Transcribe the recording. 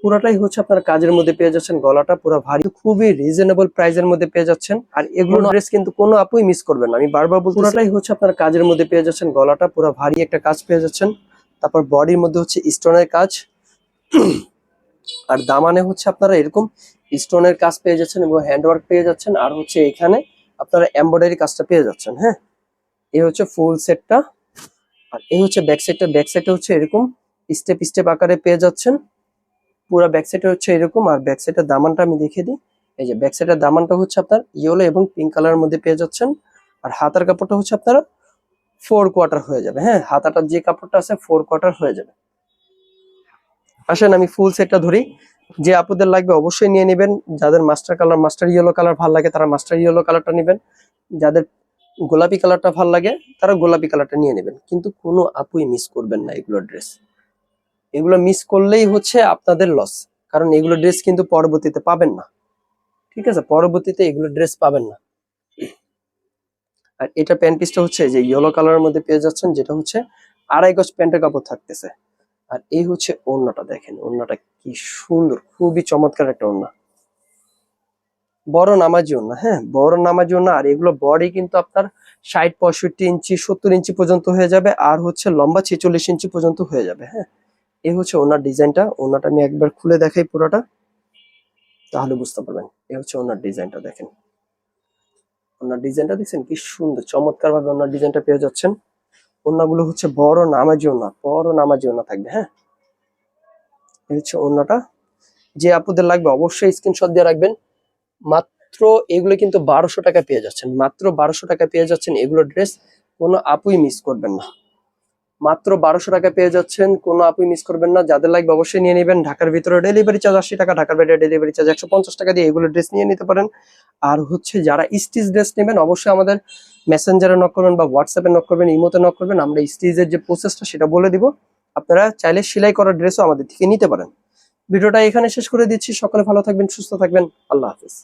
পুরাটাই হচ্ছে আপনারা কাজের মধ্যে পেয়ে যাচ্ছেন। গলাটা পুরো ভারী, খুবই রিজনেবল প্রাইসের মধ্যে পেয়ে যাচ্ছেন। আর এগুলো ড্রেস কিন্তু কোনো আপুই মিস করবেন না, আমি বারবার বলছি। পুরাটাই হচ্ছে আপনারা কাজের মধ্যে পেয়ে যাচ্ছেন। গলাটা পুরো ভারী একটা কাজ পেয়ে যাচ্ছেন। তারপর বডির মধ্যে হচ্ছে স্টোনের কাজ, আর দামানে হচ্ছে আপনারা এরকম স্টোনের কাজ পেয়ে যাচ্ছেন এবং হ্যান্ডওয়ার্ক পেয়ে যাচ্ছেন। আর হচ্ছে এখানে আপনারা এমব্রয়ডারি কাজটা পেয়ে যাচ্ছেন। হ্যাঁ, এই হচ্ছে ফুল সেটটা। আর এই হচ্ছে ব্যাক সাইডটা। ব্যাক সাইডটা হচ্ছে এরকম স্টেপ স্টেপ আকারে পেয়ে যাচ্ছেন। পুরো ব্যাক সাইডে হচ্ছে এরকম। আর ব্যাক সাইডের দামানটা আমি দেখিয়ে দিই। এই যে ব্যাক সাইডের দামানটা হচ্ছে আপনার ইয়েলো এবং পিঙ্ক কালারের মধ্যে পেয়ে যাচ্ছেন। আর হাতার কাপড়টা হচ্ছে আপনারা 4/4 হয়ে যাবে। হ্যাঁ, হাতাটার যে কাপড়টা আছে 4/4 হয়ে যাবে। আসেন আমি ফুল সেটটা ধরি। যে আপুদের লাগবে অবশ্যই নিয়ে নেবেন। যাদের master colour, master yellow colour ভালো লাগে তারা মাস্টার ইয়েলো কালারটা নেবেন। যাদের গোলাপি কালারটা ভালো লাগে তারা গোলাপি কালারটা নিয়ে নেবেন। কিন্তু কোনো আপুই মিস করবেন না এগুলো ড্রেস। এগুলো মিস করলেই হচ্ছে আপনাদের লস, কারণ এগুলো ড্রেস কিন্তু পরবর্তীতে পাবেন না। ঠিক আছে, পরবর্তীতে এগুলো ড্রেস পাবেন না। আর এটা প্যান্ট পিসটা হচ্ছে যে ইয়েলো কালারের মধ্যে পেয়ে যাচ্ছেন, যেটা হচ্ছে 2.5 গজ প্যান্টের কাপড় থাকতেছে। আর এই হচ্ছে ওড়নাটা, দেখেন ওড়নাটা কি সুন্দর, খুবই চমৎকার একটা ওড়না, বড় নামাজি ওড়না। হ্যাঁ, বড় নামাজি ওড়না। আর এগুলো বডি কিন্তু আপনার 60-65 ইঞ্চি 70 ইঞ্চি পর্যন্ত হয়ে যাবে। আর হচ্ছে লম্বা 46 ইঞ্চি পর্যন্ত হয়ে যাবে। হ্যাঁ, এই হচ্ছে ওনার ডিজাইনটা। ওনাটা আমি একবার খুলে দেখাই পুরোটা, তাহলে বুঝতে পারবেন। এই হচ্ছে ওনার ডিজাইনটা, দেখেন ওনার ডিজাইনটা দেখছেন কি সুন্দর, চমৎকার ভাবে ওনার ডিজাইনটা পেয়ে যাচ্ছেন। ওনাগুলো হচ্ছে বড় নামাজি ওনা, বড় নামাজি ওনা থাকবে। হ্যাঁ, এই হচ্ছে ওনাটা। যে আপুদের লাগবে অবশ্যই স্ক্রিনশট দিয়ে রাখবেন। মাত্র এগুলো কিন্তু 1200 টাকা পেয়ে যাচ্ছেন, মাত্র 1200 টাকা পেয়ে যাচ্ছেন। এগুলো ড্রেস কোনো আপুই মিস করবেন না, মাত্র 1200 টাকা পেয়ে যাচ্ছেন, কোনো আপুই মিস করবেন না। যাদের লাগবে অবশ্যই নিয়ে নেবেন। ঢাকার ভিতরে ডেলিভারি চার্জ 80 টাকা, ঢাকার বাইরে ডেলিভারি চার্জ 150 টাকা দিয়ে এগুলো ড্রেস নিয়ে নিতে পারেন। আর হচ্ছে যারা স্টিচ ড্রেস নেবেন অবশ্যই আমাদের মেসেঞ্জারে নক করবেন বা হোয়াটসঅ্যাপে নক করবেন, ইমোতে নক করবেন। আমরা স্টিচের যে প্রসেসটা সেটা বলে দিব। আপনারা চাইলে সেলাই করা ড্রেসও আমাদের থেকে নিতে পারেন। ভিডিওটা এখানে শেষ করে দিচ্ছি। সকলে ভালো থাকবেন, সুস্থ থাকবেন। আল্লাহ হাফেজ।